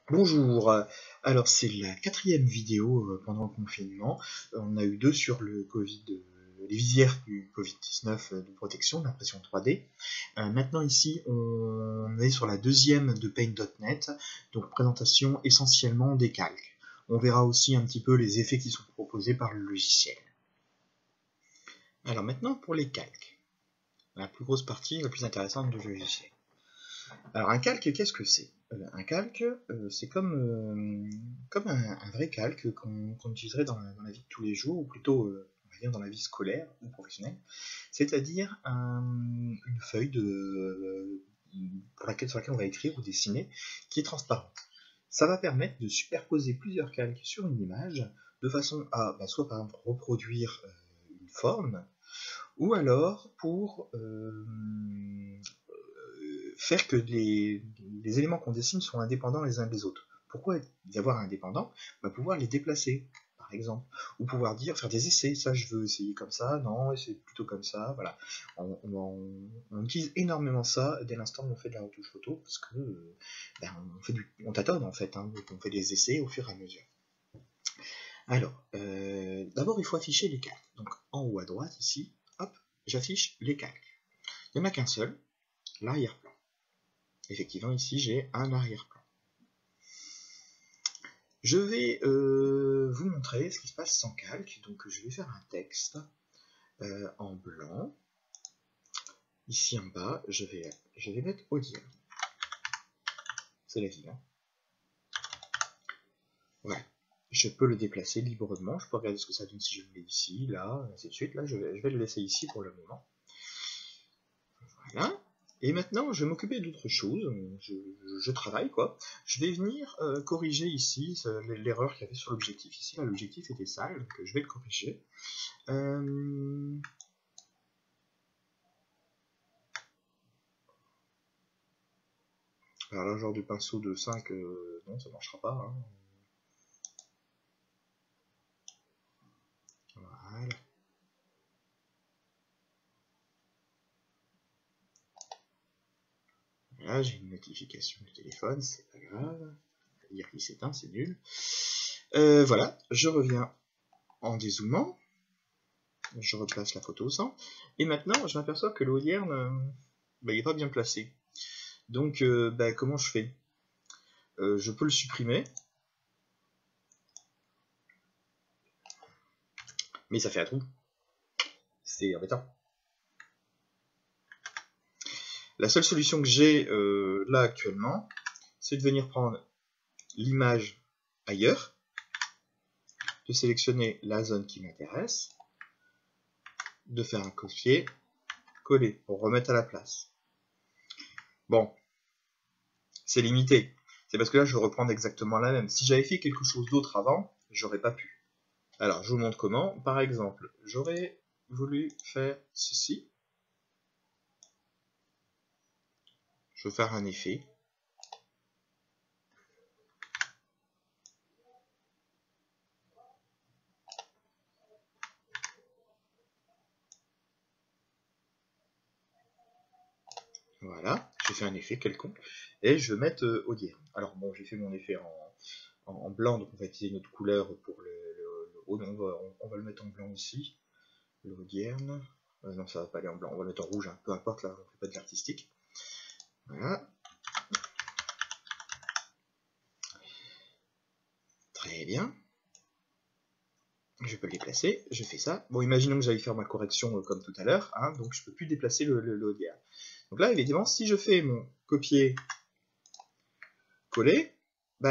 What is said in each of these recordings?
Bonjour, alors c'est la quatrième vidéo pendant le confinement. On a eu deux sur le Covid, les visières du Covid-19 de protection, d'impression 3D. Maintenant ici on est sur la deuxième de Paint.net, donc présentation essentiellement des calques. On verra aussi un petit peu les effets qui sont proposés par le logiciel. Alors maintenant pour les calques, la plus grosse partie, la plus intéressante du logiciel. Alors un calque, qu'est-ce que c'est? Un calque, c'est comme un vrai calque qu'on utiliserait dans la vie de tous les jours, ou plutôt on va dire dans la vie scolaire ou professionnelle, c'est-à-dire une feuille sur laquelle on va écrire ou dessiner, qui est transparente. Ça va permettre de superposer plusieurs calques sur une image, de façon à soit par exemple reproduire une forme, ou alors pour faire que les éléments qu'on dessine sont indépendants les uns des autres. Pourquoi y avoir indépendant? Pouvoir les déplacer, par exemple, ou pouvoir faire des essais, ça je veux essayer comme ça, non, c'est plutôt comme ça, voilà. On utilise énormément ça dès l'instant où on fait de la retouche photo, parce que on tâtonne en fait, donc on fait des essais au fur et à mesure. Alors, d'abord il faut afficher les calques. Donc en haut à droite ici, hop, j'affiche les calques. Il n'y en a qu'un seul, l'arrière-plan. Effectivement, ici, j'ai un arrière-plan. Je vais vous montrer ce qui se passe sans calque. Donc, je vais faire un texte en blanc. Ici en bas, je vais mettre Audiard. C'est la vie, hein. Voilà. Je peux le déplacer librement. Je peux regarder ce que ça donne si je le mets ici, là, ainsi de suite. Là, je vais le laisser ici pour le moment. Voilà. Et maintenant, je vais m'occuper d'autre chose. Je travaille, quoi. Je vais venir corriger ici l'erreur qu'il y avait sur l'objectif. Ici, l'objectif était sale, donc je vais le corriger. Alors là, genre du pinceau de 5, non, ça ne marchera pas. Hein. Voilà. Là, j'ai une notification du téléphone, c'est pas grave. Dire qu'il s'éteint, c'est nul. Voilà, je reviens en dézoomant. Je replace la photo au centre. Et maintenant, je m'aperçois que l'Audierne, il n'est pas bien placé. Donc, comment je fais? Je peux le supprimer. Mais ça fait un trou. C'est embêtant. La seule solution que j'ai là actuellement, c'est de venir prendre l'image ailleurs, de sélectionner la zone qui m'intéresse, de faire un copier-coller pour remettre à la place. Bon, c'est limité. C'est parce que là, je veux reprendre exactement la même. Si j'avais fait quelque chose d'autre avant, j'aurais pas pu. Alors, je vous montre comment. Par exemple, j'aurais voulu faire ceci. Je veux faire un effet. Voilà, j'ai fait un effet quelconque. Et je veux mettre Audierne. Alors bon, j'ai fait mon effet en blanc, donc on va utiliser une autre couleur pour le haut. Donc on va le mettre en blanc aussi. L'Audierne. Non, ça va pas aller en blanc, on va le mettre en rouge, hein. Peu importe, là, on ne fait pas de l'artistique. Voilà. Très bien. Je peux le déplacer, je fais ça. Bon, imaginons que j'aille faire ma correction comme tout à l'heure, hein, donc je ne peux plus déplacer le ODR. Donc là, évidemment, si je fais mon copier-coller,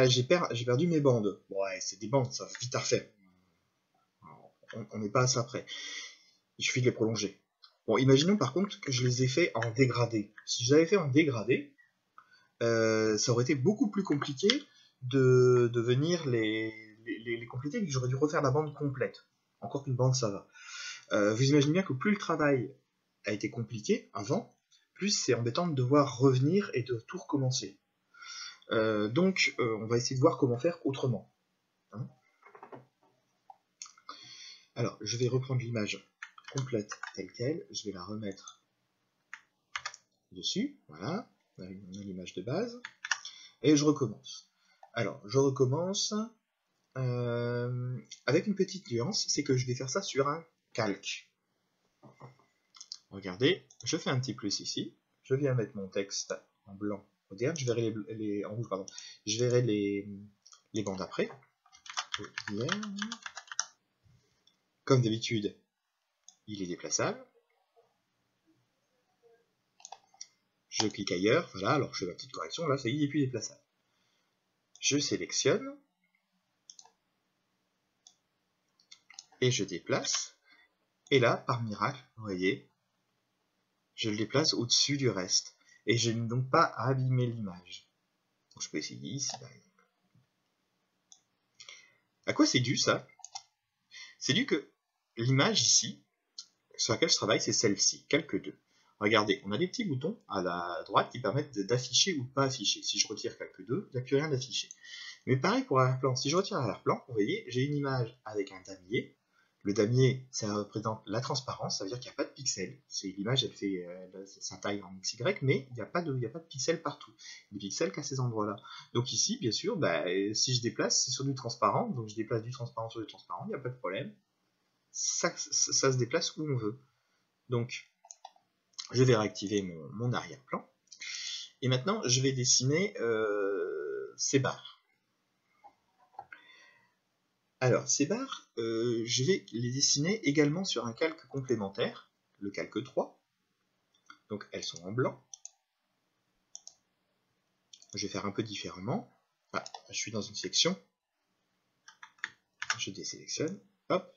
j'ai perdu mes bandes. Bon, ouais, c'est des bandes, ça va vite à refaire. On n'est pas à ça près. Il suffit de les prolonger. Bon, imaginons par contre que je les ai fait en dégradé. Si je les avais fait en dégradé, ça aurait été beaucoup plus compliqué de venir les compléter. J'aurais dû refaire la bande complète. Encore qu'une bande, ça va. Vous imaginez bien que plus le travail a été compliqué avant, plus c'est embêtant de devoir revenir et de tout recommencer. Donc, on va essayer de voir comment faire autrement. Hein. Alors, je vais reprendre l'image complète telle quelle. Je vais la remettre dessus. Voilà. On a l'image de base. Et je recommence. Alors, je recommence avec une petite nuance, c'est que je vais faire ça sur un calque. Regardez, je fais un petit plus ici, je viens mettre mon texte en blanc moderne, je verrai en rouge, pardon, je verrai les bandes après. Comme d'habitude, il est déplaçable. Je clique ailleurs, voilà, alors je fais ma petite correction, là, ça y est, il n'est plus déplaçable. Je sélectionne, et je déplace, et là, par miracle, vous voyez, je le déplace au-dessus du reste, et je n'ai donc pas à abîmer l'image. Donc je peux essayer ici, par exemple. À quoi c'est dû, ça? C'est dû que l'image ici, sur laquelle je travaille, c'est celle-ci, calque 2. Regardez, on a des petits boutons à la droite qui permettent d'afficher ou de pas afficher. Si je retire calque 2, il n'y a plus rien d'affiché. Mais pareil pour arrière-plan. Si je retire arrière-plan, vous voyez, j'ai une image avec un damier. Le damier, ça représente la transparence, ça veut dire qu'il n'y a pas de pixels. L'image, elle fait sa taille en XY, mais il n'y a pas de pixels partout. Des pixels qu'à ces endroits-là. Donc ici, bien sûr, si je déplace, c'est sur du transparent. Donc je déplace du transparent sur du transparent, il n'y a pas de problème. Ça se déplace où on veut. Donc, je vais réactiver mon arrière-plan. Et maintenant, je vais dessiner ces barres. Alors, ces barres, je vais les dessiner également sur un calque complémentaire, le calque 3. Donc, elles sont en blanc. Je vais faire un peu différemment. Ah, je suis dans une section. Je désélectionne. Hop.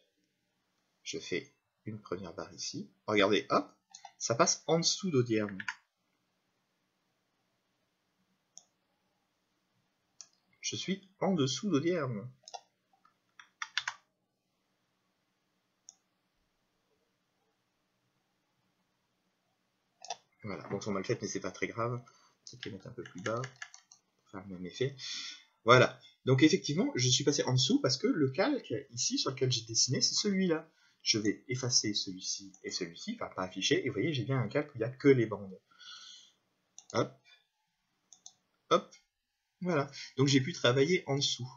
Je fais une première barre ici. Regardez, hop. Ça passe en dessous d'Audierne. Je suis en dessous d'Audierne. Voilà, bon, sont mal faites, mais c'est pas très grave. Peut-être les mettre un peu plus bas pour faire le même effet. Voilà, donc effectivement, je suis passé en dessous parce que le calque, ici, sur lequel j'ai dessiné, c'est celui-là. Je vais effacer celui-ci et celui-ci, enfin pas afficher, et vous voyez, j'ai bien un calque où il n'y a que les bandes. Hop, hop, voilà. Donc j'ai pu travailler en dessous.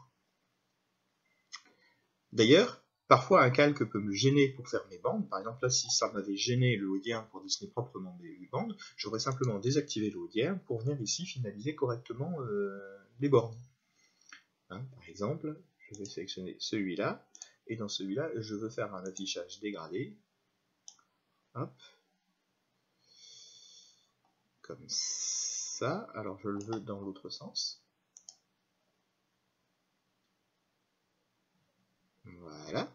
D'ailleurs, parfois un calque peut me gêner pour faire mes bandes. Par exemple, là, si ça m'avait gêné le Audierne pour dessiner proprement mes bandes, j'aurais simplement désactivé le Audierne pour venir ici finaliser correctement les bornes. Hein, par exemple, je vais sélectionner celui-là, et dans celui-là, je veux faire un affichage dégradé. Hop. Comme ça. Alors, je le veux dans l'autre sens. Voilà.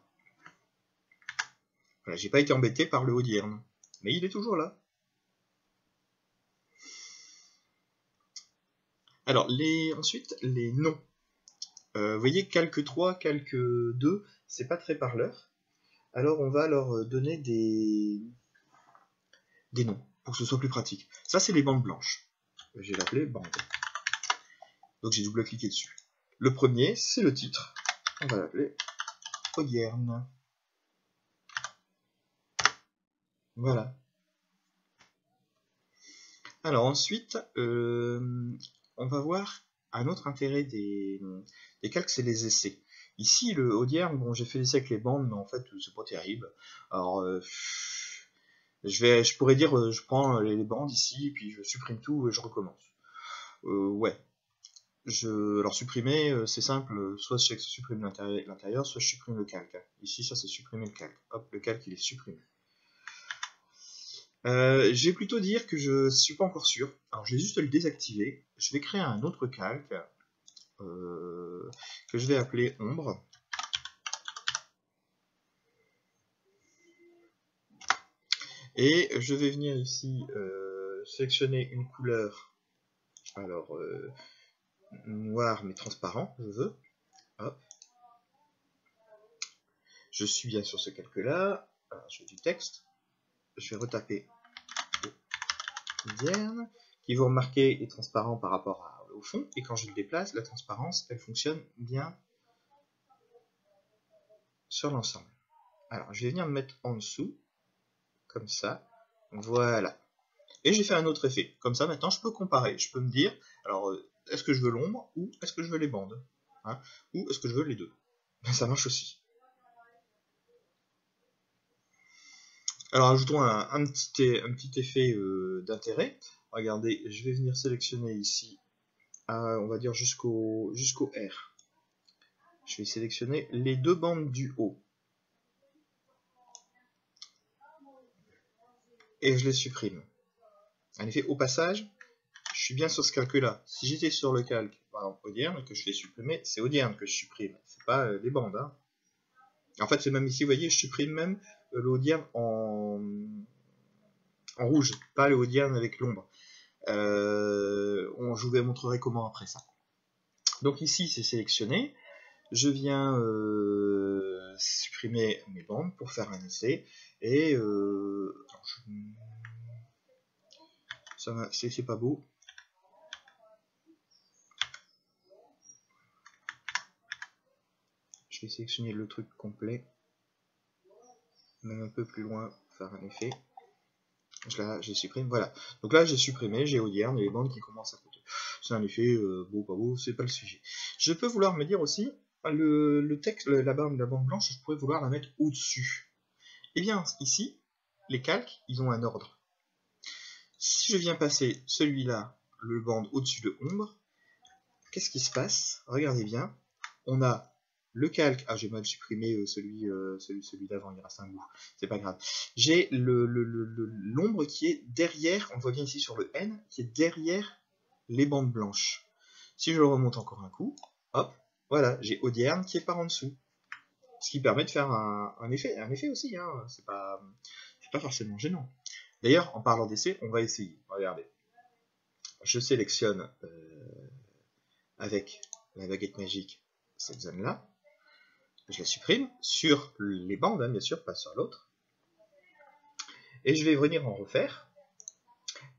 Voilà, j'ai pas été embêté par le Audierne, mais il est toujours là. Alors, ensuite, les noms. Vous voyez, calque 3, calque 2, c'est pas très parleur. Alors, on va leur donner des noms, pour que ce soit plus pratique. Ça, c'est les bandes blanches. Je vais l'appeler bande. Donc, j'ai double-cliqué dessus. Le premier, c'est le titre. On va l'appeler Audierne. Voilà. Alors ensuite, on va voir un autre intérêt des calques, c'est les essais. Ici, le Audierne, bon, j'ai fait l'essai avec les bandes, mais en fait, c'est pas terrible. Alors, je pourrais dire, je prends les bandes ici, puis je supprime tout et je recommence. Ouais. Alors supprimer, c'est simple, soit je supprime l'intérieur, soit je supprime le calque. Ici, ça c'est supprimer le calque. Hop, le calque il est supprimé. Je vais plutôt dire que je suis pas encore sûr. Alors je vais juste le désactiver. Je vais créer un autre calque que je vais appeler ombre. Et je vais venir ici sélectionner une couleur. Alors noir mais transparent, je veux. Hop. Je suis bien sur ce calque-là. Je fais du texte. Je vais retaper Audierne, qui vous remarquez est transparent par rapport au fond, et quand je le déplace, la transparence, elle fonctionne bien sur l'ensemble. Alors, je vais venir me mettre en dessous, comme ça, voilà. Et j'ai fait un autre effet. Comme ça, maintenant, je peux comparer. Je peux me dire, alors, est-ce que je veux l'ombre ou est-ce que je veux les bandes, hein, ou est-ce que je veux les deux. Ça marche aussi. Alors ajoutons un petit effet d'intérêt. Regardez, je vais venir sélectionner ici, on va dire jusqu'au R. Je vais sélectionner les deux bandes du haut. Et je les supprime. En effet, au passage, je suis bien sur ce calque-là. Si j'étais sur le calque, par exemple, Audierne, que je l'ai supprimé, c'est Audierne que je supprime, c'est pas les bandes. Hein. En fait, c'est même ici, vous voyez, je supprime même l'Audierne en rouge, pas l'Audierne avec l'ombre. Je vous montrerai comment après ça. Donc ici, c'est sélectionné. Je viens supprimer mes bandes pour faire un essai. Et c'est pas beau. Je vais sélectionner le truc complet. Même un peu plus loin pour faire un effet. Je supprime, voilà. Donc là, j'ai supprimé, j'ai Audierne et les bandes qui commencent à côté. C'est un effet beau, pas beau, c'est pas le sujet. Je peux vouloir me dire aussi, le texte, la bande blanche, je pourrais vouloir la mettre au-dessus. Eh bien, ici, les calques, ils ont un ordre. Si je viens passer celui-là, le bande au-dessus de ombre, qu'est-ce qui se passe? Regardez bien, on a le calque, j'ai mal supprimé celui d'avant, il reste un bout, c'est pas grave. J'ai l'ombre qui est derrière, on le voit bien ici sur le N, qui est derrière les bandes blanches. Si je le remonte encore un coup, hop, voilà, j'ai Audierne qui est par en dessous. Ce qui permet de faire un effet aussi, hein, c'est pas forcément gênant. D'ailleurs, en parlant d'essai, on va essayer. Regardez. Je sélectionne avec la baguette magique cette zone-là. Je la supprime sur les bandes, hein, bien sûr, pas sur l'autre. Et je vais venir en refaire.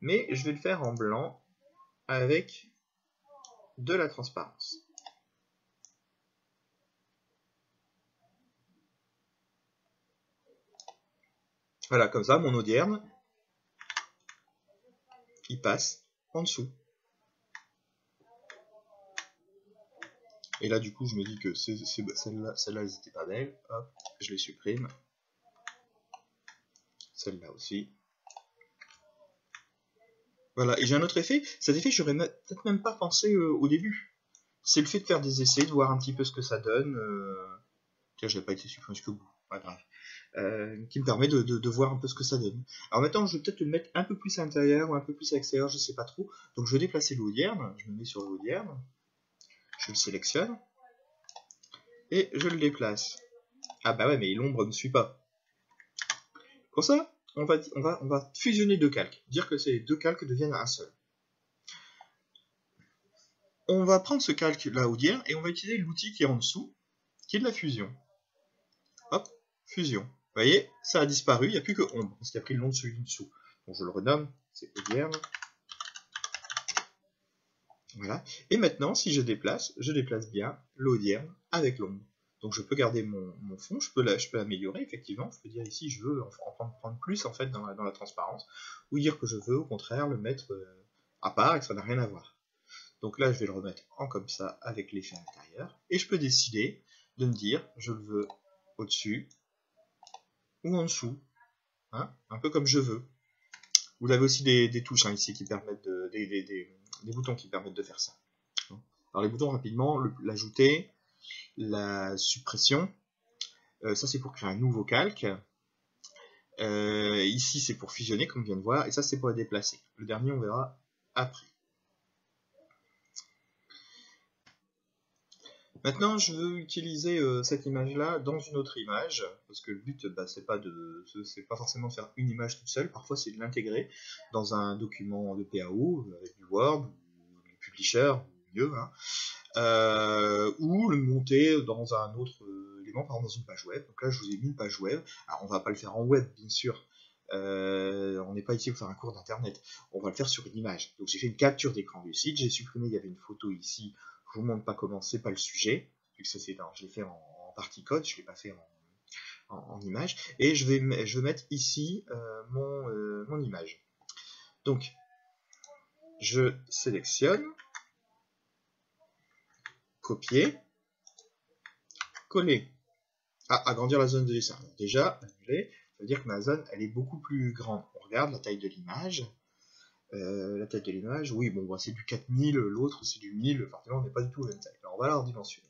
Mais je vais le faire en blanc avec de la transparence. Voilà, comme ça, mon Audierne, il passe en dessous. Et là, du coup, je me dis que celle-là, elles n'étaient pas belles. Hop, je les supprime. Celle-là aussi. Voilà, et j'ai un autre effet. Cet effet, j'aurais peut-être même pas pensé au début. C'est le fait de faire des essais, de voir un petit peu ce que ça donne. Tiens, je n'ai pas été supprimé jusqu'au bout. Pas grave. Qui me permet de voir un peu ce que ça donne. Alors maintenant, je vais peut-être le mettre un peu plus à l'intérieur ou un peu plus à l'extérieur, je sais pas trop. Donc je vais déplacer l'Audierne. Je me mets sur l'Audierne. Je le sélectionne. Et je le déplace. Ah bah ouais, mais l'ombre ne suit pas. Pour ça, on va fusionner deux calques. Dire que ces deux calques deviennent un seul. On va prendre ce calque-là, Audierne, et on va utiliser l'outil qui est en dessous, qui est de la fusion. Hop, fusion. Vous voyez, ça a disparu, il n'y a plus que ombre, parce qu'il a pris le nom de celui du dessous. Donc je le renomme, c'est Audierne. Voilà. Et maintenant, si je déplace bien l'Audierne avec l'ombre. Donc je peux garder mon fond, je peux l'améliorer, effectivement. Je peux dire ici, je veux en prendre plus en fait dans la transparence, ou dire que je veux au contraire le mettre à part et que ça n'a rien à voir. Donc là, je vais le remettre en comme ça avec l'effet à l'intérieur. Et je peux décider de me dire, je le veux au-dessus ou en dessous. Hein, un peu comme je veux. Vous avez aussi des touches hein, ici qui permettent des boutons qui permettent de faire ça. Alors les boutons rapidement, l'ajouter, la suppression, ça c'est pour créer un nouveau calque. Ici c'est pour fusionner comme on vient de voir, et ça c'est pour le déplacer. Le dernier on verra après. Maintenant, je veux utiliser cette image-là dans une autre image, parce que le but, c'est pas forcément de faire une image toute seule, parfois c'est de l'intégrer dans un document de PAO, avec du Word, ou du Publisher, ou mieux, hein, ou le monter dans un autre élément, par exemple dans une page web. Donc là, je vous ai mis une page web. Alors, on va pas le faire en web, bien sûr. On n'est pas ici pour faire un cours d'internet. On va le faire sur une image. Donc j'ai fait une capture d'écran du site, j'ai supprimé, il y avait une photo ici. Je vous montre pas comment, c'est pas le sujet, vu que je l'ai fait en partie code, je l'ai pas fait en image. Et je vais mettre ici mon image. Donc je sélectionne, copier, coller. Ah, agrandir la zone de dessin. Alors déjà, annuler, ça veut dire que ma zone, elle est beaucoup plus grande. On regarde la taille de l'image. Oui, bon, c'est du 4000, l'autre c'est du 1000, forcément on n'est pas du tout la même taille. Alors on va la redimensionner.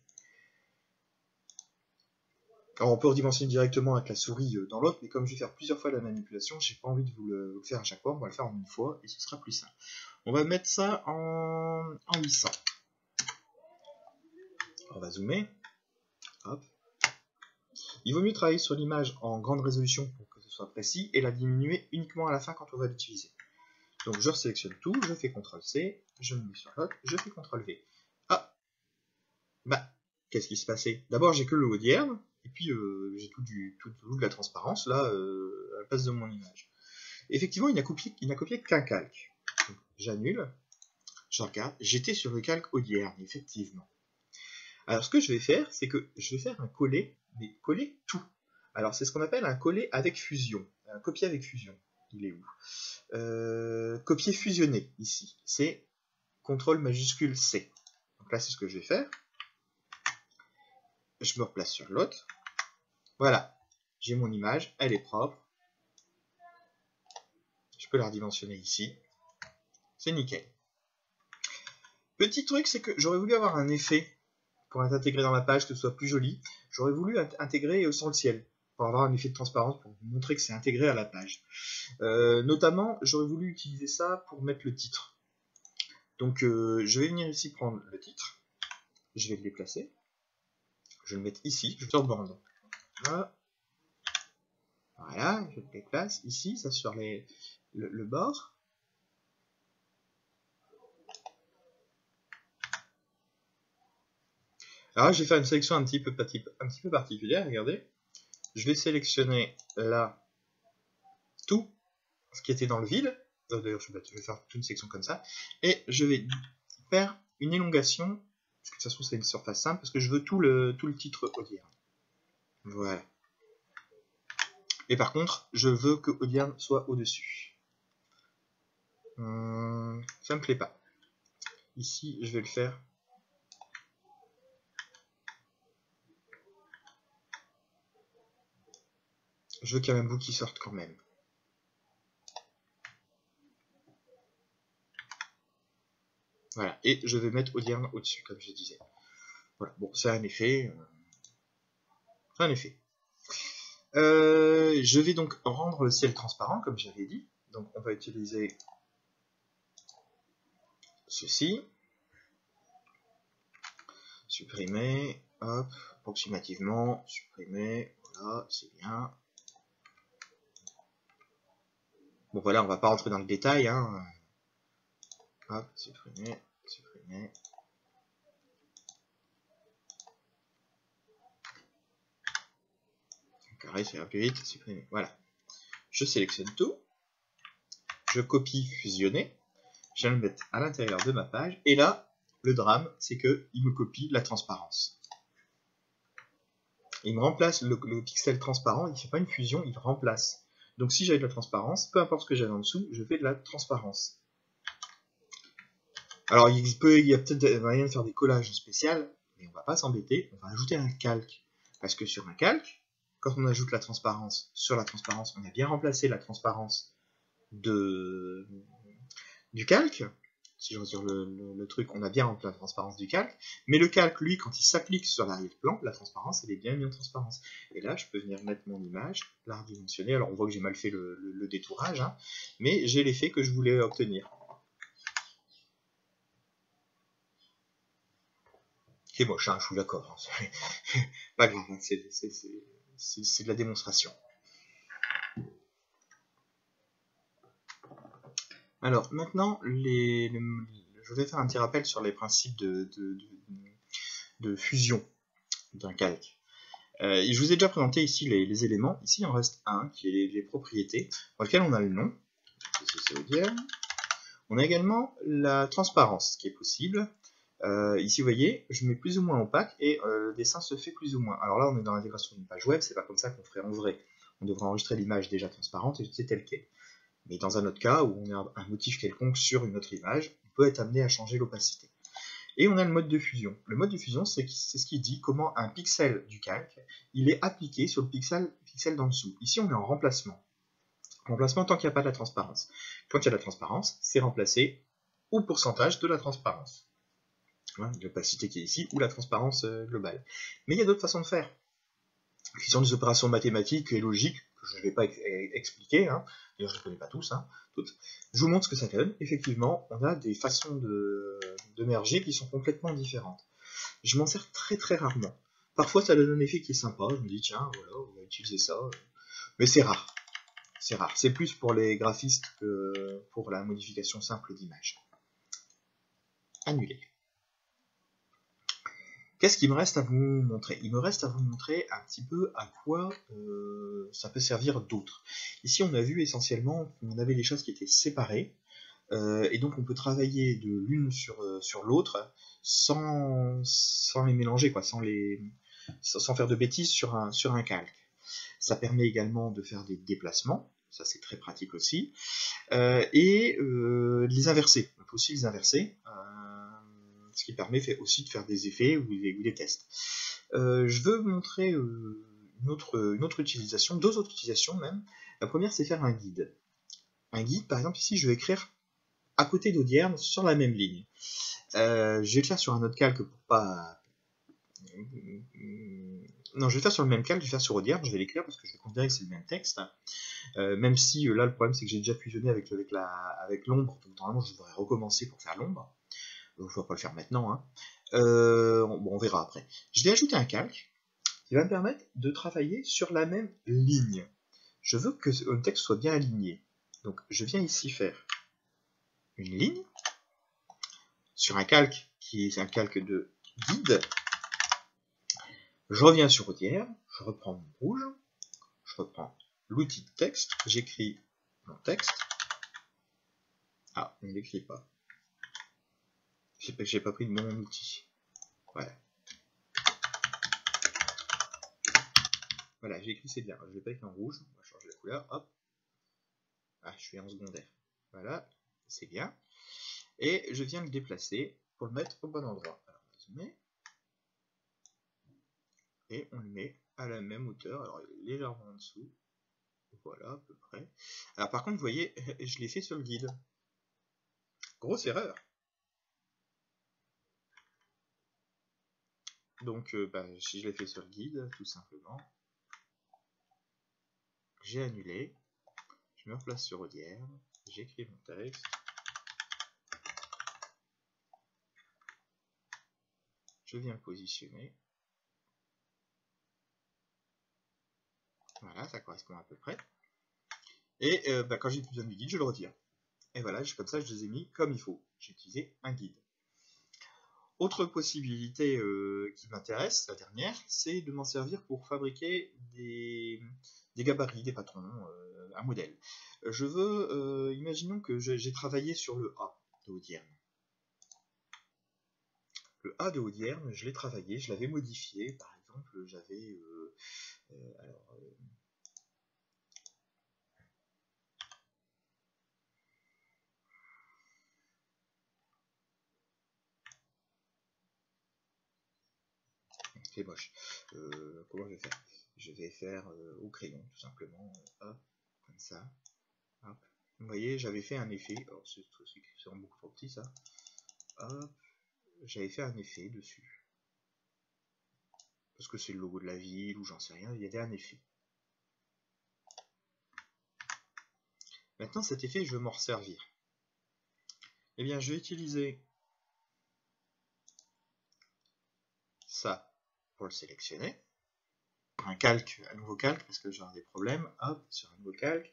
Alors on peut redimensionner directement avec la souris dans l'autre, mais comme je vais faire plusieurs fois la manipulation, j'ai pas envie de vous le faire à chaque fois, on va le faire en une fois et ce sera plus simple. On va mettre ça en 800. On va zoomer. Hop. Il vaut mieux travailler sur l'image en grande résolution pour que ce soit précis et la diminuer uniquement à la fin quand on va l'utiliser. Donc je sélectionne tout, je fais CTRL-C, je me mets sur l'autre, je fais CTRL-V. Ah, bah, qu'est-ce qui se passait? D'abord j'ai que le haut d'hierbe, et puis j'ai tout de la transparence là à la place de mon image. Effectivement, il n'a copié qu'un calque. J'annule, je regarde, j'étais sur le calque haut d'hierbe, effectivement. Alors ce que je vais faire, c'est que je vais faire un coller, mais coller tout. Alors c'est ce qu'on appelle un coller avec fusion, un copier avec fusion. Il est où? Copier fusionné, ici. C'est CTRL majuscule C. Donc là, c'est ce que je vais faire. Je me replace sur l'autre. Voilà. J'ai mon image, elle est propre. Je peux la redimensionner ici. C'est nickel. Petit truc, c'est que j'aurais voulu avoir un effet pour être intégré dans la page, que ce soit plus joli. J'aurais voulu intégrer sans le ciel, pour avoir un effet de transparence, pour vous montrer que c'est intégré à la page. Notamment, j'aurais voulu utiliser ça pour mettre le titre. Donc, je vais venir ici prendre le titre. Je vais le déplacer. Je vais le mettre ici. Je sors de bande. Voilà, je le déplace ici, ça sur le bord. Alors, je vais faire une sélection un petit peu particulière. Regardez. Je vais sélectionner là tout ce qui était dans le vide. D'ailleurs, je vais faire toute une section comme ça. Et je vais faire une élongation. Parce que de toute façon, c'est une surface simple. Parce que je veux tout le titre Audierne. Voilà. Et par contre, je veux que Audierne soit au-dessus. Ça me plaît pas. Ici, je vais le faire. Je veux qu'il y ait un bout qui sorte quand même. Voilà, et je vais mettre Audierne au-dessus, comme je disais. Voilà, bon, c'est un effet. Je vais donc rendre le ciel transparent, comme j'avais dit. Donc on va utiliser ceci. Supprimer, hop, approximativement, supprimer, voilà, c'est bien. Bon voilà, on va pas rentrer dans le détail, hein. Hop, supprimer, supprimer. Carré, ça ira plus vite, supprimer, voilà. Je sélectionne tout. Je copie, fusionner. Je vais le mettre à l'intérieur de ma page. Et là, le drame, c'est qu'il me copie la transparence. Il me remplace le pixel transparent, il ne fait pas une fusion, il remplace. Donc si j'avais de la transparence, peu importe ce que j'avais en dessous, je fais de la transparence. Alors il y a peut-être moyen de faire des collages spéciaux, mais on ne va pas s'embêter, on va ajouter un calque. Parce que sur un calque, quand on ajoute la transparence sur la transparence, on a bien remplacé la transparence du calque. Si je retire le truc, on a bien remplacé la transparence du calque. Mais le calque, lui, quand il s'applique sur l'arrière-plan, la transparence, elle est bien mise en transparence. Et là, je peux venir mettre mon image, la redimensionner. Alors, on voit que j'ai mal fait le détourage, hein, mais j'ai l'effet que je voulais obtenir. C'est moche, hein, je suis d'accord. Hein, pas grave, hein, c'est de la démonstration. Alors, maintenant, je vais faire un petit rappel sur les principes de fusion d'un calque. Je vous ai déjà présenté ici les éléments. Ici, il en reste un, qui est les propriétés, dans lequel on a le nom. On a également la transparence, qui est possible. Ici, vous voyez, je mets plus ou moins opaque, et le dessin se fait plus ou moins. Alors là, on est dans l'intégration d'une page web, c'est pas comme ça qu'on ferait en vrai. On devrait enregistrer l'image déjà transparente, et c'est tel quel. Mais dans un autre cas, où on a un motif quelconque sur une autre image, on peut être amené à changer l'opacité. Et on a le mode de fusion. Le mode de fusion, c'est ce qui dit comment un pixel du calque, il est appliqué sur le pixel d'en dessous. Ici, on est en remplacement. Remplacement tant qu'il n'y a pas de la transparence. Quand il y a de la transparence, c'est remplacé au pourcentage de la transparence. L'opacité qui est ici, ou la transparence globale. Mais il y a d'autres façons de faire. Qui sont des opérations mathématiques et logiques, que je ne vais pas expliquer, hein. D'ailleurs je ne les connais pas tous, hein, toutes. Je vous montre ce que ça donne. Effectivement, on a des façons de merger qui sont complètement différentes. Je m'en sers très très rarement. Parfois ça donne un effet qui est sympa, je me dis tiens, voilà, on va utiliser ça. Mais c'est rare. C'est rare. C'est plus pour les graphistes que pour la modification simple d'image. Annuler. Qu'est-ce qu'il me reste à vous montrer? Il me reste à vous montrer un petit peu à quoi ça peut servir d'autre. Ici, on a vu essentiellement qu'on avait les choses qui étaient séparées, et donc on peut travailler de l'une sur l'autre sans les mélanger, quoi, sans faire de bêtises sur un calque. Ça permet également de faire des déplacements, ça c'est très pratique aussi, et de les inverser. On peut aussi les inverser. Ce qui permet aussi de faire des effets ou des tests. Je veux montrer une autre utilisation, deux autres utilisations même. La première, c'est faire un guide. Un guide, par exemple, ici, je vais écrire à côté d'Audierne sur la même ligne. Je vais le faire sur un autre calque pour pas... Non, je vais le faire sur le même calque, je vais le faire sur Audierne, je vais l'écrire parce que je vais considérer que c'est le même texte. Même si là, le problème, c'est que j'ai déjà fusionné avec l'ombre, donc normalement, je devrais recommencer pour faire l'ombre. Je ne vais pas le faire maintenant, hein. Bon, on verra après. Je vais ajouter un calque qui va me permettre de travailler sur la même ligne. Je veux que le texte soit bien aligné. Donc, je viens ici faire une ligne sur un calque qui est un calque de guide. Je reviens sur Audierne, je reprends mon rouge, je reprends l'outil de texte, j'écris mon texte. Ah, on ne l'écrit pas. J'ai pas pris de mon outil. Voilà. Voilà, j'ai écrit c'est bien. Je vais pas écrire en rouge. On va changer la couleur. Hop. Ah, je suis en secondaire. Voilà, c'est bien. Et je viens le déplacer pour le mettre au bon endroit. Alors, on le met. Et on le met à la même hauteur. Alors, il est légèrement en dessous. Voilà, à peu près. Alors, par contre, vous voyez, je l'ai fait sur le guide. Grosse erreur. Donc, si je l'ai fait sur le guide, tout simplement, j'ai annulé. Je me replace sur Audierne. J'écris mon texte. Je viens le positionner. Voilà, ça correspond à peu près. Et quand j'ai plus besoin du guide, je le retire. Et voilà, comme ça, je les ai mis comme il faut. J'ai utilisé un guide. Autre possibilité qui m'intéresse, la dernière, c'est de m'en servir pour fabriquer des gabarits, des patrons, un modèle. Je veux, imaginons que j'ai travaillé sur le A de Audierne. Le A de Audierne, je l'ai travaillé, je l'avais modifié. Par exemple, j'avais... c'est moche. Comment je vais faire? Je vais faire au crayon, tout simplement. Hop, comme ça. Hop. Vous voyez, j'avais fait un effet. Alors, c'est beaucoup trop petit, ça. Hop. J'avais fait un effet dessus. Parce que c'est le logo de la ville, ou j'en sais rien, il y avait un effet. Maintenant, cet effet, je veux m'en resservir. Eh bien, je vais utiliser ça pour le sélectionner. Un calque, un nouveau calque, parce que j'aurai des problèmes. Hop, sur un nouveau calque.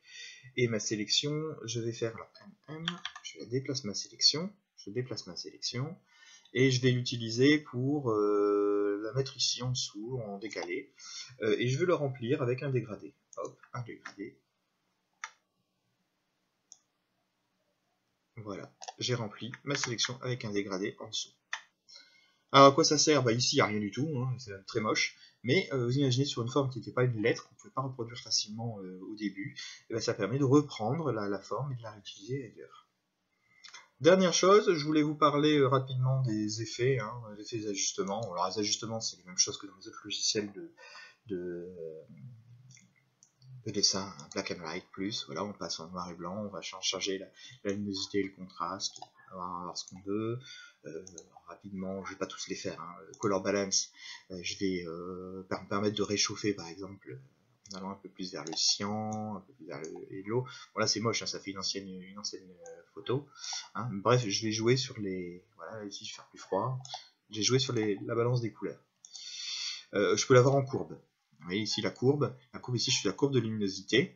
Et ma sélection, je vais faire la MM, je déplace ma sélection, et je vais l'utiliser pour la mettre ici en dessous, en décalé. Et je veux le remplir avec un dégradé. Hop, un dégradé. Voilà, j'ai rempli ma sélection avec un dégradé en dessous. Alors à quoi ça sert? Ici il n'y a rien du tout, hein, c'est très moche, mais vous imaginez sur une forme qui n'était pas une lettre, qu'on ne pouvait pas reproduire facilement au début, et ça permet de reprendre la forme et de la réutiliser ailleurs. Dernière chose, je voulais vous parler rapidement des effets, hein, des effets d'ajustement. Alors les ajustements, c'est les mêmes choses que dans les autres logiciels de, de dessin, black and white plus. Voilà, on passe en noir et blanc, on va changer la luminosité et le contraste, on va voir ce qu'on veut. Rapidement, je vais pas tous les faire. Hein. Color balance, je vais me permettre de réchauffer par exemple en allant un peu plus vers le cyan, un peu plus vers le yellow. Bon là c'est moche, hein, ça fait une ancienne photo. Hein. Bref, je vais jouer sur les... Voilà, ici je vais faire plus froid. J'ai joué sur la balance des couleurs. Je peux l'avoir en courbe. Vous voyez ici la courbe ici je suis la courbe de luminosité.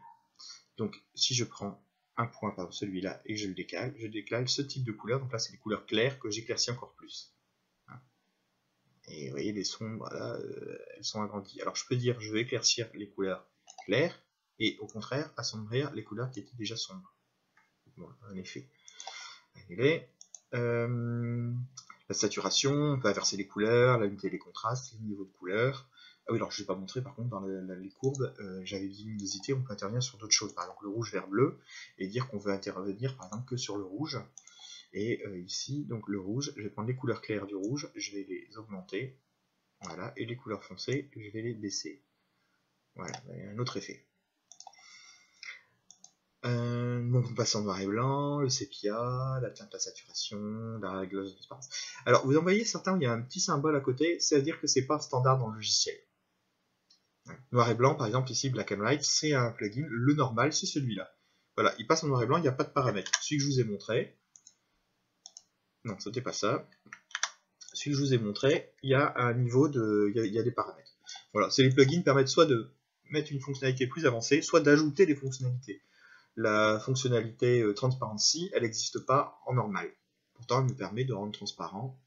Donc si je prends un point par celui-là et que je le décale, je décale ce type de couleur. Donc là c'est les couleurs claires que j'éclaircis encore plus. Et vous voyez les sombres, voilà, elles sont agrandies. Alors je peux dire je vais éclaircir les couleurs claires et au contraire assombrir les couleurs qui étaient déjà sombres. Bon, un effet. La saturation, on peut inverser les couleurs, l'unité des contrastes, les niveaux de couleurs. Ah oui, alors je ne vais pas montrer par contre dans les courbes, j'avais dit luminosité, on peut intervenir sur d'autres choses, par exemple le rouge vers bleu, et dire qu'on veut intervenir par exemple que sur le rouge. Et ici, donc le rouge, je vais prendre les couleurs claires du rouge, je vais les augmenter, voilà, et les couleurs foncées, je vais les baisser. Voilà, il y a un autre effet. Donc on passe en noir et blanc, le sépia, la teinte, la saturation, la gloss de transparence. Alors vous en voyez certains, il y a un petit symbole à côté, c'est-à-dire que c'est pas standard dans le logiciel. Noir et blanc, par exemple ici Black and White, c'est un plugin, le normal c'est celui-là. Voilà, il passe en noir et blanc, il n'y a pas de paramètres. Celui que je vous ai montré, non, c'était pas ça. Celui que je vous ai montré, il y a un niveau de, il y a des paramètres. Voilà, ces plugins permettent soit de mettre une fonctionnalité plus avancée, soit d'ajouter des fonctionnalités. La fonctionnalité Transparency, elle n'existe pas en normal. Pourtant, elle me permet de rendre transparent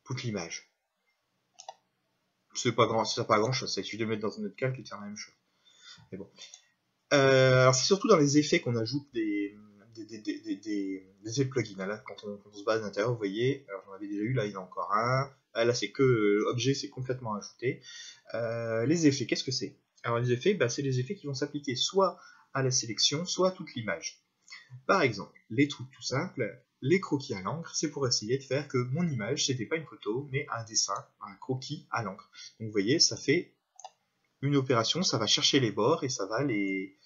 toute l'image. C'est pas grand, ça pas grand chose, c'est suffit de le mettre dans un autre calque et de faire la même chose. Mais bon. Alors c'est surtout dans les effets qu'on ajoute des effets plugins. Là, quand on se base à l'intérieur, vous voyez, alors j'en avais déjà eu, là il y en a encore un. Là c'est que objet, c'est complètement ajouté. Les effets, qu'est-ce que c'est? Alors les effets, c'est les effets qui vont s'appliquer soit à la sélection, soit à toute l'image. Par exemple, les trucs tout simples, les croquis à l'encre, c'est pour essayer de faire que mon image, c'était pas une photo, mais un dessin, un croquis à l'encre. Donc vous voyez, ça fait une opération, ça va chercher les bords et ça va les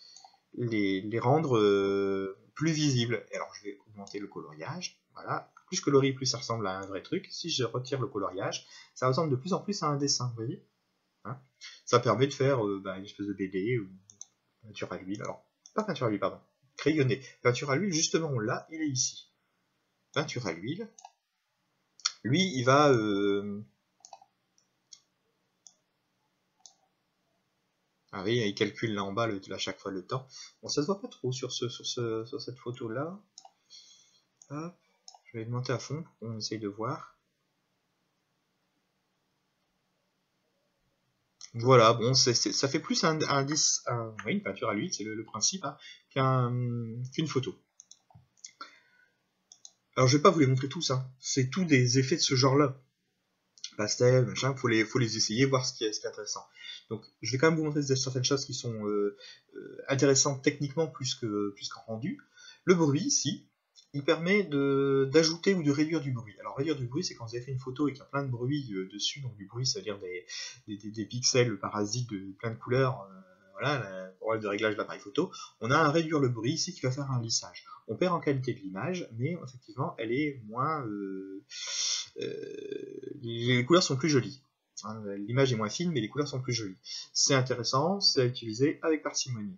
rendre plus visibles. Et alors je vais augmenter le coloriage, voilà. Plus je colorie, plus ça ressemble à un vrai truc. Si je retire le coloriage, ça ressemble de plus en plus à un dessin, vous voyez, hein. Ça permet de faire une espèce de BD ou peinture à l'huile. Alors, pas peinture à l'huile, pardon. Crayonné. Peinture à l'huile, justement, on l'a, il est ici. Peinture à l'huile. Lui, il va... Ah oui, il calcule là en bas à chaque fois le temps. Bon, ça se voit pas trop sur cette photo-là. Hop, je vais monter à fond pour qu'on essaye de voir. Voilà, bon, ça fait plus oui, une peinture à l'huile, c'est le principe, hein, qu'une photo. Alors je vais pas vous les montrer tous, hein. C'est tous des effets de ce genre-là. Pastel, machin, faut les essayer, voir ce qui est intéressant. Donc je vais quand même vous montrer certaines choses qui sont intéressantes techniquement plus qu'en rendu. Le bruit ici, il permet d'ajouter ou de réduire du bruit. Alors réduire du bruit, c'est quand vous avez fait une photo et qu'il y a plein de bruit dessus, donc du bruit, ça veut dire des pixels parasites de plein de couleurs, voilà, le problème de réglage de l'appareil photo. On a à réduire le bruit ici qui va faire un lissage. On perd en qualité de l'image, mais effectivement, elle est moins... les couleurs sont plus jolies. Hein, l'image est moins fine, mais les couleurs sont plus jolies. C'est intéressant, c'est à utiliser avec parcimonie.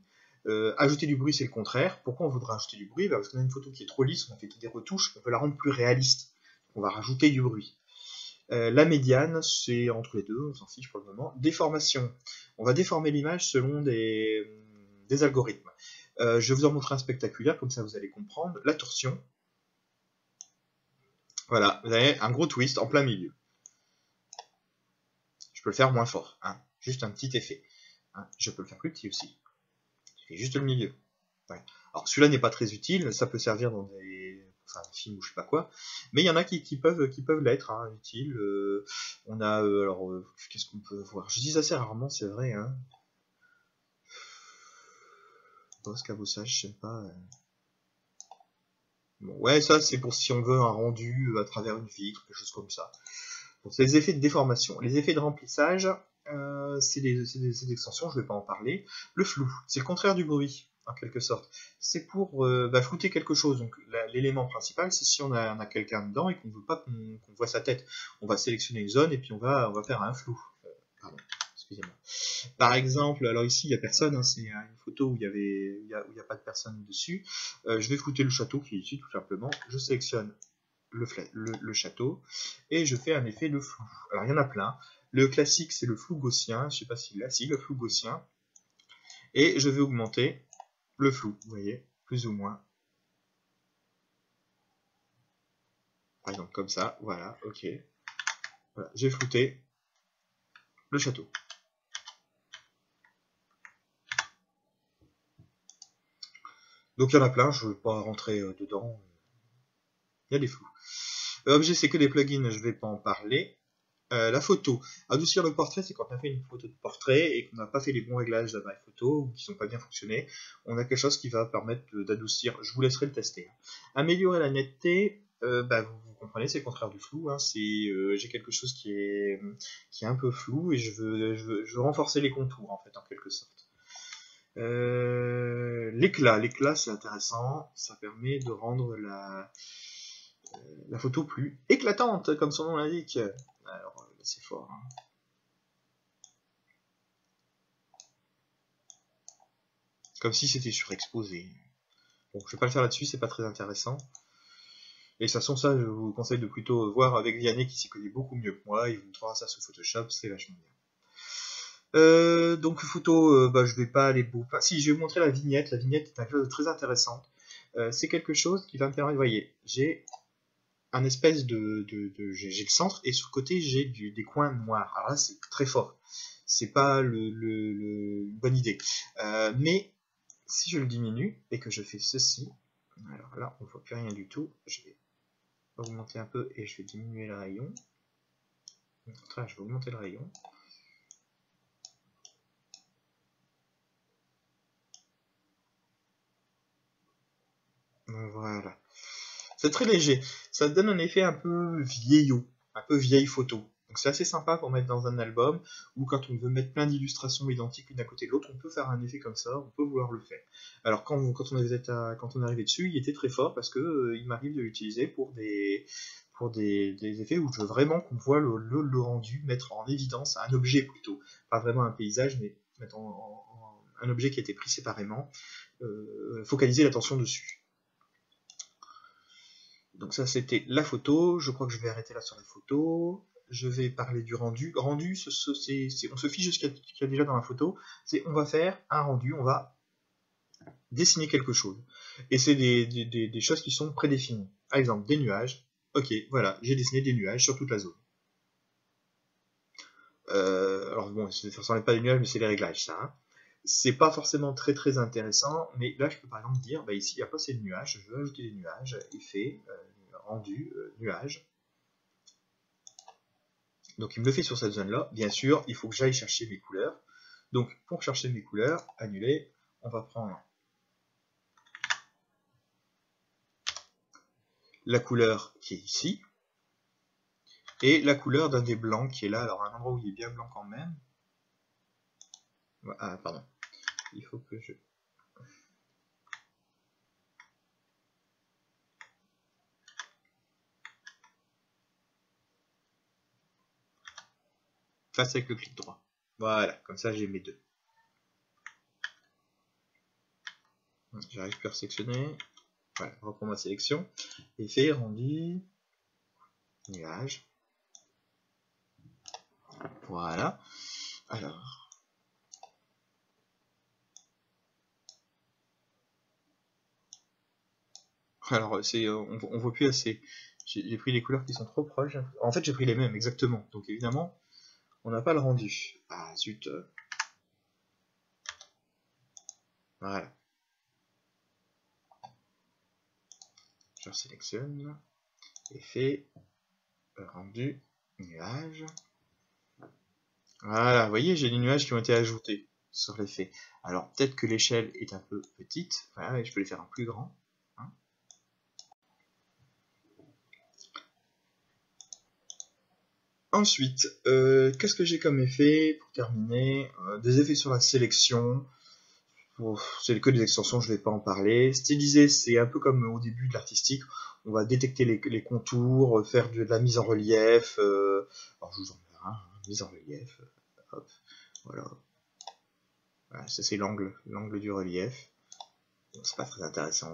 Ajouter du bruit, c'est le contraire. Pourquoi on voudra ajouter du bruit? Parce qu'on a une photo qui est trop lisse, on a fait des retouches, on veut la rendre plus réaliste. On va rajouter du bruit. La médiane, c'est entre les deux, on s'en fiche pour le moment. Déformation. On va déformer l'image selon des algorithmes. Je vais vous en montrer un spectaculaire, comme ça vous allez comprendre. La torsion. Voilà, vous avez un gros twist en plein milieu. Je peux le faire moins fort, hein, juste un petit effet. Hein. Je peux le faire plus petit aussi. Je fais juste le milieu. Ouais. Alors celui-là n'est pas très utile, ça peut servir dans des films ou je sais pas quoi, mais il y en a qui peuvent l'être, hein, utiles. On a qu'est-ce qu'on peut voir? Je dis assez rarement, c'est vrai. Hein. Boss cabossage, je sais pas. Bon, ouais, ça c'est pour si on veut un rendu à travers une vitre, quelque chose comme ça. Donc, c'est les effets de déformation. Les effets de remplissage, c'est des extensions, je ne vais pas en parler. Le flou, c'est le contraire du bruit, en quelque sorte. C'est pour flouter quelque chose. Donc l'élément principal, c'est si on a quelqu'un dedans et qu'on ne veut pas qu'on voit sa tête. On va sélectionner une zone et puis on va faire un flou. Pardon, excusez-moi. Par exemple, alors ici il n'y a personne, hein, c'est une photo où il n'y a pas de personne dessus. Je vais flouter le château qui est ici tout simplement. Je sélectionne le château et je fais un effet de flou. Alors il y en a plein. Le classique c'est le flou gaussien, je sais pas s'il l'a, si le flou gaussien. Et je vais augmenter le flou, vous voyez, plus ou moins. Par exemple comme ça, voilà, ok. Voilà, j'ai flouté le château. Donc il y en a plein, je ne vais pas rentrer dedans. Il y a des flous. Objet, c'est que des plugins, je ne vais pas en parler. La photo. Adoucir le portrait, c'est quand on a fait une photo de portrait et qu'on n'a pas fait les bons réglages d'appareil photo ou qui sont pas bien fonctionné. On a quelque chose qui va permettre d'adoucir. Je vous laisserai le tester. Améliorer la netteté, vous comprenez, c'est le contraire du flou. Hein. J'ai quelque chose qui est un peu flou et je veux renforcer les contours en fait en quelque sorte. L'éclat, c'est intéressant. Ça permet de rendre la photo plus éclatante, comme son nom l'indique. Alors, c'est fort. Hein. Comme si c'était surexposé. Bon, je vais pas le faire là-dessus, c'est pas très intéressant. Et de toute façon, ça, je vous conseille de plutôt voir avec Vianney qui s'y connaît beaucoup mieux que moi. Il vous montrera ça sous Photoshop, c'est vachement bien. Donc, photo, je vais pas aller beaucoup. Enfin, si, je vais vous montrer la vignette. La vignette est quelque chose de très intéressant. C'est quelque chose qui va me permettre, vous voyez, j'ai un espèce j'ai le centre et sur le côté j'ai des coins noirs. Alors là c'est très fort, c'est pas une bonne idée. Mais si je le diminue et que je fais ceci, alors là on voit plus rien du tout. Je vais augmenter un peu et je vais diminuer le rayon. Au contraire, je vais augmenter le rayon. Voilà. C'est très léger. Ça donne un effet un peu vieillot, un peu vieille photo. Donc c'est assez sympa pour mettre dans un album, ou quand on veut mettre plein d'illustrations identiques l'une à côté de l'autre, on peut faire un effet comme ça, on peut vouloir le faire. Alors quand on est arrivé dessus, il était très fort parce que il m'arrive de l'utiliser pour des effets où je veux vraiment qu'on voit le rendu, mettre en évidence un objet plutôt, pas vraiment un paysage, mais mettre un objet qui a été pris séparément, focaliser l'attention dessus. Donc ça c'était la photo, je crois que je vais arrêter là sur la photo. Je vais parler du rendu. Rendu, on se fiche de ce qu'il y a déjà dans la photo. On va faire un rendu, on va dessiner quelque chose. Et c'est des choses qui sont prédéfinies. Par exemple, des nuages. Ok, voilà, j'ai dessiné des nuages sur toute la zone. Alors bon, ça ne n'est pas des nuages, mais c'est les réglages, ça. Hein. C'est pas forcément très très intéressant, mais là je peux par exemple dire, ici il n'y a pas assez de nuages, je veux ajouter des nuages, effet, rendu, nuage. Donc il me le fait sur cette zone là, bien sûr il faut que j'aille chercher mes couleurs. Donc pour chercher mes couleurs, annuler, on va prendre la couleur qui est ici, et la couleur d'un des blancs qui est là, alors un endroit où il est bien blanc quand même. Ah pardon, il faut que je... fasse avec le clic droit. Voilà, comme ça j'ai mes deux. J'arrive plus à sélectionner. Voilà, je reprends ma sélection. Effet, rendu, nuage. Voilà. Alors. Alors, on voit plus assez. J'ai pris les couleurs qui sont trop proches. En fait, j'ai pris les mêmes, exactement. Donc, évidemment, on n'a pas le rendu. Ah, zut. Voilà. Je sélectionne. Effet. Rendu. Nuage. Voilà, vous voyez, j'ai des nuages qui ont été ajoutés sur l'effet. Alors, peut-être que l'échelle est un peu petite. Voilà, je peux les faire un plus grand. Hein. Ensuite, qu'est-ce que j'ai comme effet pour terminer? Des effets sur la sélection. C'est que des extensions, je ne vais pas en parler. Styliser, c'est un peu comme au début de l'artistique. On va détecter les contours, faire de la mise en relief. Alors je vous en mets un, mise en relief. Hop, voilà. Voilà, ça c'est l'angle du relief. Bon, c'est pas très intéressant.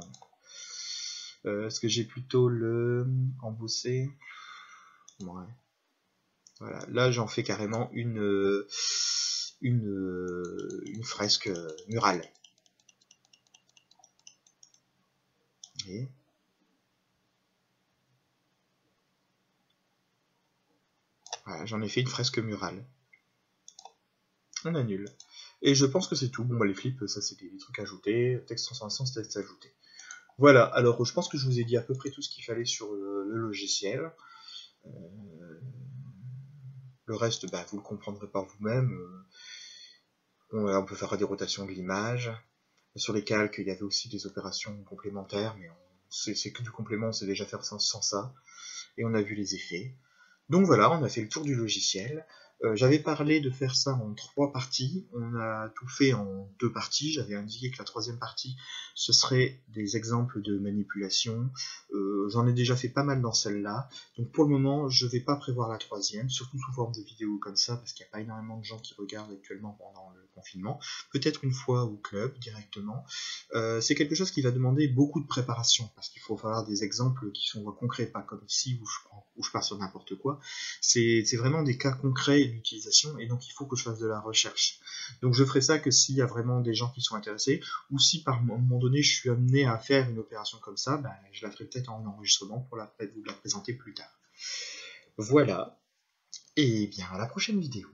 Est-ce que j'ai plutôt le embossé? Ouais. Voilà, là j'en fais carrément une fresque murale. Vous voyez ? Voilà, j'en ai fait une fresque murale. On annule. Et je pense que c'est tout. Bon, bah, les flips, ça c'est des trucs ajoutés. Texte transformation, c'est texte ajouté. Voilà, alors je pense que je vous ai dit à peu près tout ce qu'il fallait sur le logiciel. Le reste, bah, vous le comprendrez par vous-même. On peut faire des rotations de l'image. Sur les calques, il y avait aussi des opérations complémentaires, mais c'est que du complément, on sait déjà faire sans ça. Et on a vu les effets. Donc voilà, on a fait le tour du logiciel. J'avais parlé de faire ça en 3 parties, on a tout fait en 2 parties, j'avais indiqué que la 3e partie, ce serait des exemples de manipulation. J'en ai déjà fait pas mal dans celle-là, donc pour le moment, je ne vais pas prévoir la 3e, surtout sous forme de vidéo comme ça, parce qu'il n'y a pas énormément de gens qui regardent actuellement pendant le confinement. Peut-être une fois au club, directement. C'est quelque chose qui va demander beaucoup de préparation, parce qu'il faut faire des exemples qui sont concrets, pas comme ici où je pars sur n'importe quoi. C'est vraiment des cas concrets d'utilisation, et donc il faut que je fasse de la recherche. Donc je ferai ça que s'il y a vraiment des gens qui sont intéressés, ou si par un moment donné je suis amené à faire une opération comme ça, ben, je la ferai peut-être en enregistrement pour vous la présenter plus tard. Voilà, et bien à la prochaine vidéo.